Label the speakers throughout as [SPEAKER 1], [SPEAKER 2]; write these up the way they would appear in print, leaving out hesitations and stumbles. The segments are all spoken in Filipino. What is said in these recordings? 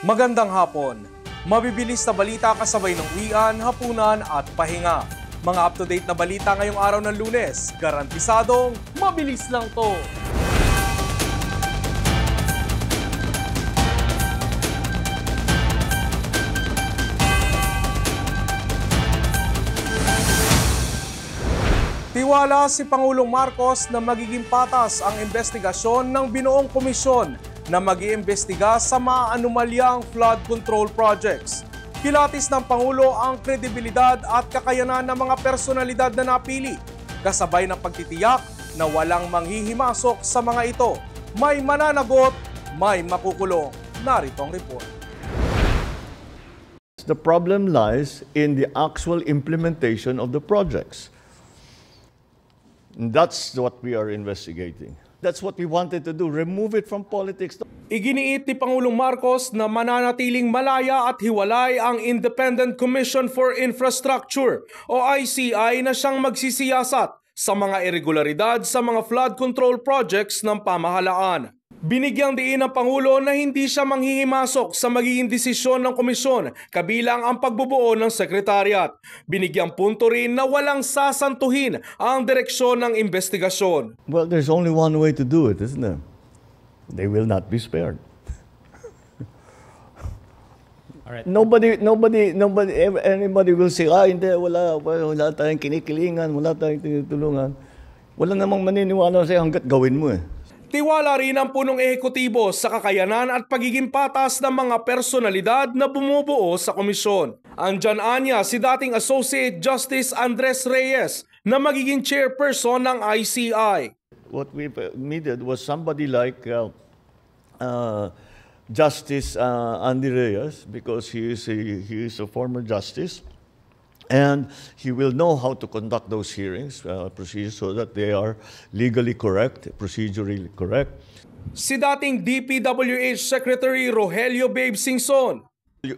[SPEAKER 1] Magandang hapon. Mabibilis na balita kasabay ng uwian, hapunan at pahinga. Mga up-to-date na balita ngayong araw ng Lunes. Garantisadong mabilis lang to. Tiwala si Pangulong Marcos na magiging patas ang investigasyon ng binuong komisyon na mag-iimbestiga sa mga anomalyang flood control projects. Pilatis ng Pangulo ang kredibilidad at kakayanan ng mga personalidad na napili, kasabay ng pagtitiyak na walang manghihimasok sa mga ito. May mananagot, may makukulong. Narito ang report.
[SPEAKER 2] The problem lies in the actual implementation of the projects. That's what we are investigating. That's what we wanted to do, remove it from politics.
[SPEAKER 1] Iginiit ni Pangulong Marcos na mananatiling malaya at hiwalay ang Independent Commission for Infrastructure o ICI na siyang magsisiyasat sa mga irregularidad sa mga flood control projects ng pamahalaan. Binigyang diin ng Pangulo na hindi siya manghihimasok sa magiging desisyon ng komisyon kabilang ang pagbubuo ng sekretariat. Binigyang punto rin na walang sasantuhin ang direksyon ng investigasyon.
[SPEAKER 2] Well, there's only one way to do it, isn't there? They will not be spared.
[SPEAKER 3] All right.
[SPEAKER 2] Anybody will say, hindi, wala tayong kinikilingan, wala tayong tinutulungan. Wala namang maniniwala sa'yo hanggat gawin mo eh.
[SPEAKER 1] Tiwala rin ang punong ehekutibo sa kakayanan at pagiging patas ng mga personalidad na bumubuo sa komisyon. Andyan anya si dating Associate Justice Andres Reyes na magiging chairperson ng ICI.
[SPEAKER 2] What we needed was somebody like Justice Andy Reyes, because he is a former justice. And he will know how to conduct those hearings, procedures, so that they are legally correct, procedurally correct.
[SPEAKER 1] Si dating DPWH Secretary Rogelio Babe Singson.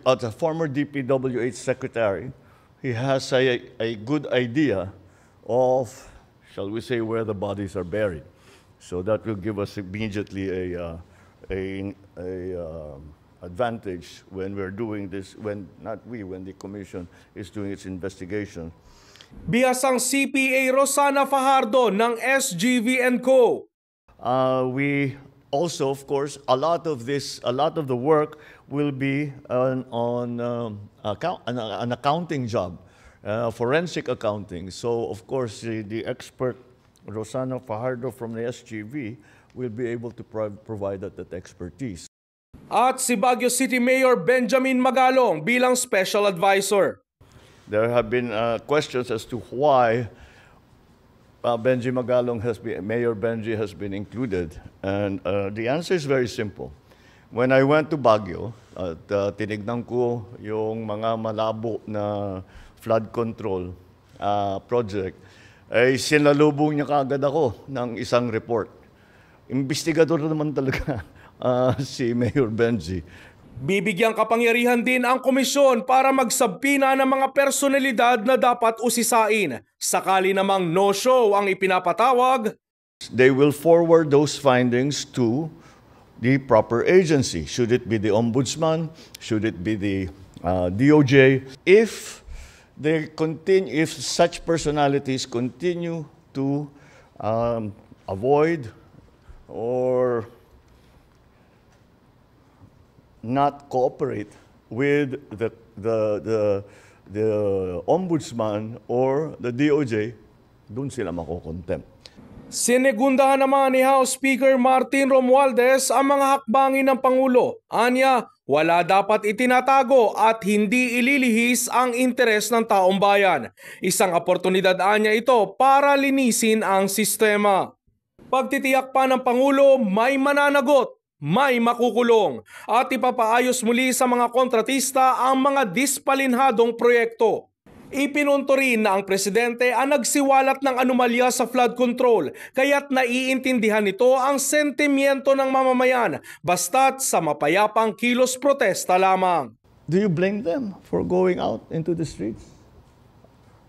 [SPEAKER 2] As a former DPWH Secretary, he has a good idea of, shall we say, where the bodies are buried. So that will give us immediately a advantage when we're doing this, when the commission is doing its investigation.
[SPEAKER 1] Bihasang CPA Rosana Fajardo ng SGV&Co.
[SPEAKER 2] We also, of course, a lot of the work will be on an accounting job, forensic accounting. So, of course, the expert Rosana Fajardo from the SGV will be able to provide that expertise.
[SPEAKER 1] At si Baguio City Mayor Benjamin Magalong bilang Special Advisor.
[SPEAKER 2] There have been questions as to why Mayor Benji has been included. And the answer is very simple. When I went to Baguio, tinignan ko yung mga malabo na flood control project, ay sinalubong niya kaagad ako ng isang report. Investigador naman talaga. Si Mayor Benji.
[SPEAKER 1] Bibigyang kapangyarihan din ang komisyon para magsabpina ng mga personalidad na dapat usisain. Sakali namang no-show ang ipinapatawag,
[SPEAKER 2] they will forward those findings to the proper agency. Should it be the Ombudsman? Should it be the DOJ? If such personalities continue to avoid or not cooperate with the Ombudsman or the DOJ, doon sila makokontempt.
[SPEAKER 1] Sinegundahan naman ni House Speaker Martin Romualdez ang mga hakbangin ng Pangulo. Anya, wala dapat itinatago at hindi ililihis ang interes ng taong bayan. Isang oportunidad anya ito para linisin ang sistema. Pagtitiyak pa ng Pangulo, may mananagot, may makukulong at ipapaayos muli sa mga kontratista ang mga dispalinhadong proyekto. Ipinunto rin na ang presidente ang nagsiwalat ng anomalya sa flood control kaya't naiintindihan nito ang sentimiento ng mamamayan basta't sa mapayapang kilos protesta lamang.
[SPEAKER 2] Do you blame them for going out into the streets?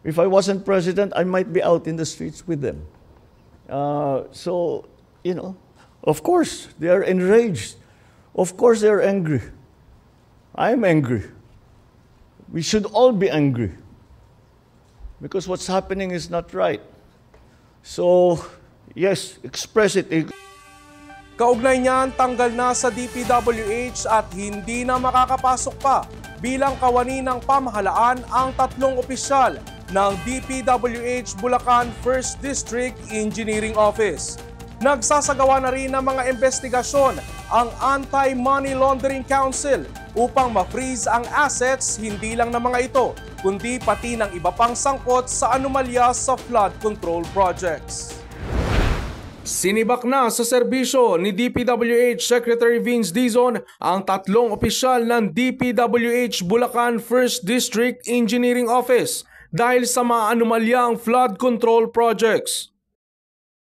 [SPEAKER 2] If I wasn't president, I might be out in the streets with them. So, you know, of course, they are enraged. Of course, they are angry. I'm angry. We should all be angry because what's happening is not right. So, yes, express it.
[SPEAKER 1] Kaugnay niyan, tanggal na sa DPWH at hindi na makakapasok pa bilang kawani ng pamahalaan ang 3 opisyal ng DPWH Bulacan 1st District Engineering Office. Nagsasagawa na rin ng mga investigasyon ang Anti-Money Laundering Council upang ma-freeze ang assets hindi lang ng mga ito, kundi pati ng iba pang sangkot sa anomalya sa flood control projects. Sinibak na sa serbisyo ni DPWH Secretary Vince Dizon ang 3 opisyal ng DPWH Bulacan 1st District Engineering Office dahil sa mga anomalyang flood control projects.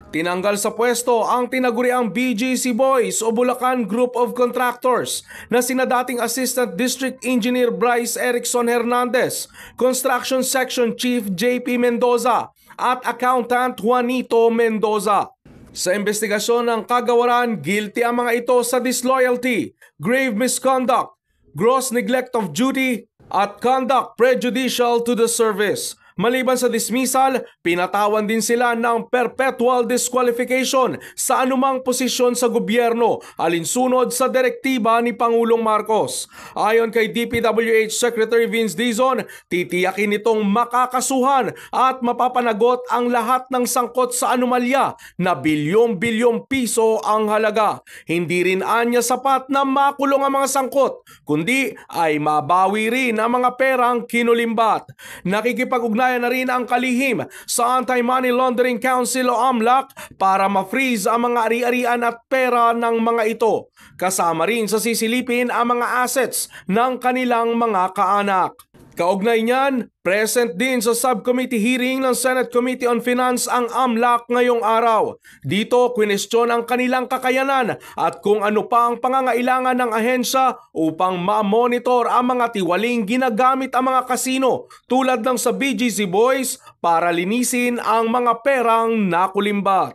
[SPEAKER 1] Tinanggal sa pwesto ang tinaguriang BGC Boys o Bulacan Group of Contractors na sina dating Assistant District Engineer Bryce Erickson Hernandez, Construction Section Chief JP Mendoza at Accountant Juanito Mendoza. Sa investigasyon ng kagawaran, guilty ang mga ito sa disloyalty, grave misconduct, gross neglect of duty at conduct prejudicial to the service. Maliban sa dismissal, pinatawan din sila ng perpetual disqualification sa anumang posisyon sa gobyerno alinsunod sa direktiba ni Pangulong Marcos. Ayon kay DPWH Secretary Vince Dizon, titiyakin itong makakasuhan at mapapanagot ang lahat ng sangkot sa anomalya na bilyong-bilyong piso ang halaga. Hindi rin anya sapat na makulong ang mga sangkot, kundi ay mabawi rin ang mga perang kinulimbat. Nakikipag-ugnayan na rin ang kalihim sa Anti-Money Laundering Council o AMLAC para ma-freeze ang mga ari-arian at pera ng mga ito. Kasama rin sa sisilipin ang mga assets ng kanilang mga kaanak. Kaugnay niyan, present din sa subcommittee hearing ng Senate Committee on Finance ang AMLAC ngayong araw. Dito, kwinestyon ang kanilang kakayanan at kung ano pa ang pangangailangan ng ahensya upang ma-monitor ang mga tiwaling ginagamit ang mga kasino tulad ng sa BGC Boys para linisin ang mga perang nakulimbat.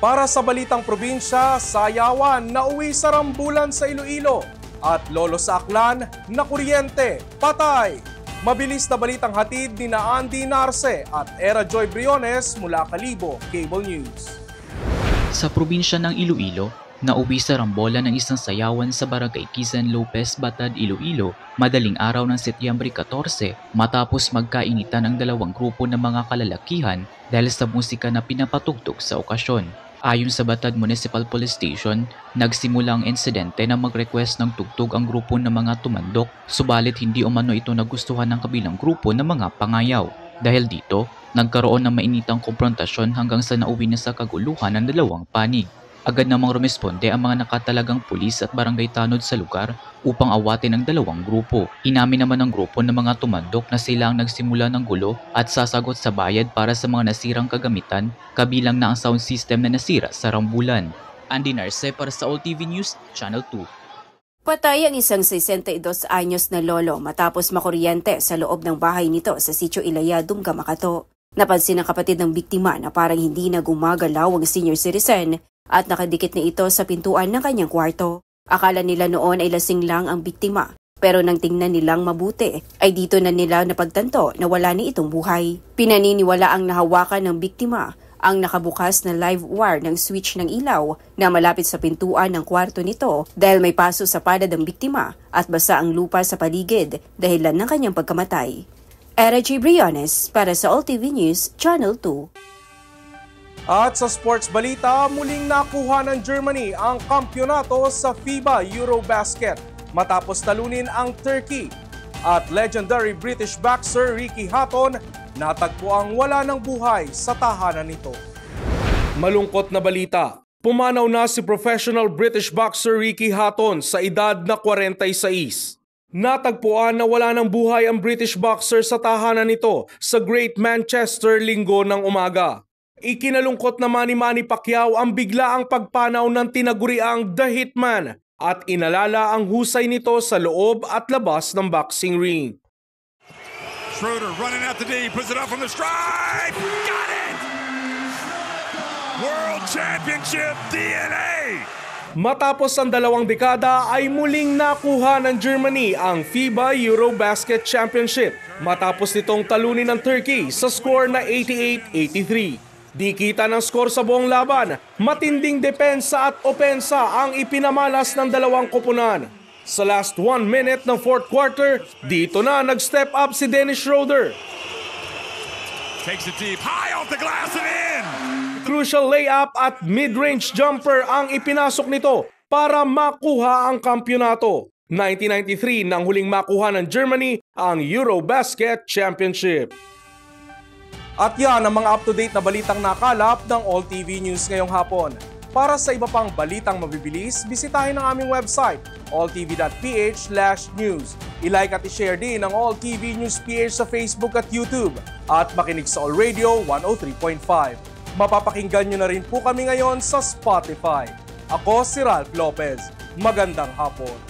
[SPEAKER 1] Para sa Balitang Probinsya, sayawan na uwi sa rambulan sa Iloilo. At lolo sa Aklan na kuryente, patay. Mabilis na balitang hatid ni Andy Narce at Era Joy Briones mula Kalibo Cable News.
[SPEAKER 3] Sa probinsya ng Iloilo, nauwi sa rambola ng isang sayawan sa barangay Kisan Lopez, Batad, Iloilo, madaling araw ng Setyembre 14 matapos magkainitan ang 2 grupo ng mga kalalakihan dahil sa musika na pinapatugtog sa okasyon. Ayon sa Batad Municipal Police Station, nagsimula ang insidente na mag-request ng tugtog ang grupo ng mga tumandok, subalit hindi umano ito nagustuhan ng kabilang grupo ng mga pangayaw. Dahil dito, nagkaroon ng mainitang komprontasyon hanggang sa nauwi na sa kaguluhan ng 2 panig. Agad namang rumisponde ang mga nakatalagang pulis at barangay tanod sa lugar upang awatin ang 2 grupo. Inamin naman ng grupo ng mga tumandok na sila ang nagsimula ng gulo at sasagot sa bayad para sa mga nasirang kagamitan, kabilang na ang sound system na nasira sa rambulan. Andy Narce para sa OLTV News, Channel 2.
[SPEAKER 4] Patay ang isang 62 anyos na lolo matapos makuryente sa loob ng bahay nito sa Sitio Ilaya, Dumga, Makato. Napansin ng kapatid ng biktima na parang hindi na gumagalaw ang senior citizen at nakadikit na ito sa pintuan ng kanyang kwarto. Akala nila noon ay lasing lang ang biktima, pero nang tingnan nilang mabuti, ay dito na nila napagtanto na wala ni itong buhay. Pinaniniwala ang nahawakan ng biktima ang nakabukas na live wire ng switch ng ilaw na malapit sa pintuan ng kwarto nito dahil may paso sa palad ang biktima at basa ang lupa sa paligid dahilan ng kanyang pagkamatay. Era J. Briones para sa OLTV News, Channel 2.
[SPEAKER 1] At sa sports balita, muling nakuha ng Germany ang kampyonato sa FIBA Eurobasket matapos talunin ang Turkey. At legendary British boxer Ricky Hatton natagpo ang wala ng buhay sa tahanan nito. Malungkot na balita, pumanaw na si professional British boxer Ricky Hatton sa edad na 46. Natagpuan na wala ng buhay ang British boxer sa tahanan nito sa Great Manchester Linggo ng umaga. Ikinalungkot naman ni Manny Pacquiao ang biglaang pagpanaw ng tinaguriang The Hitman at inalala ang husay nito sa loob at labas ng boxing ring.
[SPEAKER 5] Schroeder running out the D, puts it up from the strike! Got it! World Championship DNA!
[SPEAKER 1] Matapos ang 2 dekada ay muling nakuha ng Germany ang FIBA Eurobasket Championship matapos nitong talunin ng Turkey sa score na 88-83. Di kita ng score sa buong laban, matinding depensa at opensa ang ipinamalas ng dalawang koponan. Sa last 1 minute ng fourth quarter, dito na nag-step up si Dennis Schroeder.
[SPEAKER 5] Takes it deep, high off the glass and in!
[SPEAKER 1] Crucial layup at mid-range jumper ang ipinasok nito para makuha ang kampyonato. 1993 nang huling makuha ng Germany ang Eurobasket Championship. At yan ang mga up-to-date na balitang nakalap ng All TV News ngayong hapon. Para sa iba pang balitang mabibilis, bisitahin ang aming website, alltv.ph/news. I-like at i-share din ang All TV News PH sa Facebook at YouTube at makinig sa All Radio 103.5. Mapapakinggan nyo na rin po kami ngayon sa Spotify. Ako si Ralph Lopez. Magandang hapon.